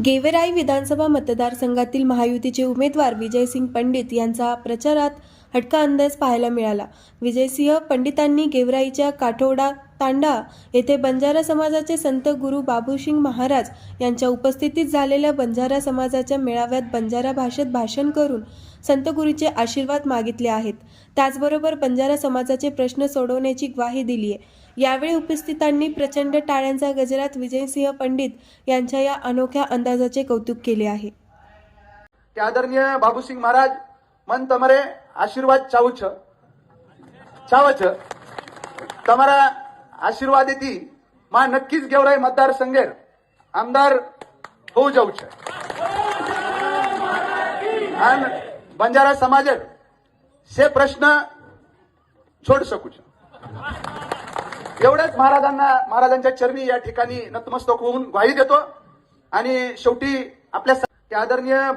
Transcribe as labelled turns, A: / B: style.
A: गेवराई विधानसभा मतदारसंघातील महायुतीचे उमेदवार विजयसिंह पंडित यांचा प्रचारात हटका अंदाज पाहायला मिळाला। विजयसिंह पंडितांनी गेवराईच्या काठोडा तांडा येथे बंजारा समाजाचे संत गुरु बाबूसिंग महाराज यांच्या उपस्थितीत झालेल्या बंजारा समाजाच्या मेळाव्यात बंजारा भाषेत भाषण करून संत गुरूचे आशीर्वाद मागितले आहेत। त्याचबरोबर बंजारा समाजाचे प्रश्न सोडवण्याची ग्वाही दिली आहे। यावेळी उपस्थितांनी प्रचंड टाळ्यांच्या गजरात विजयसिंह पंडित यांच्या या अनोख्या अंदाजाचे कौतुक केले आहे।
B: आदरणीय बाबूसिंग महाराज मन तमरे आशीर्वाद चावच तमारा आशीर्वाद येती मा नक्कीच गेवराई मतदार संघेर आमदार होऊ जाऊ छे आणि बंजारा समाज से प्रश्न छोड सकू छे। एवढेच महाराजांच्या चरणी या ठिकाणी नतमस्तक होऊन ग्वाही देतो आणि शेवटी आपल्या आदरणीय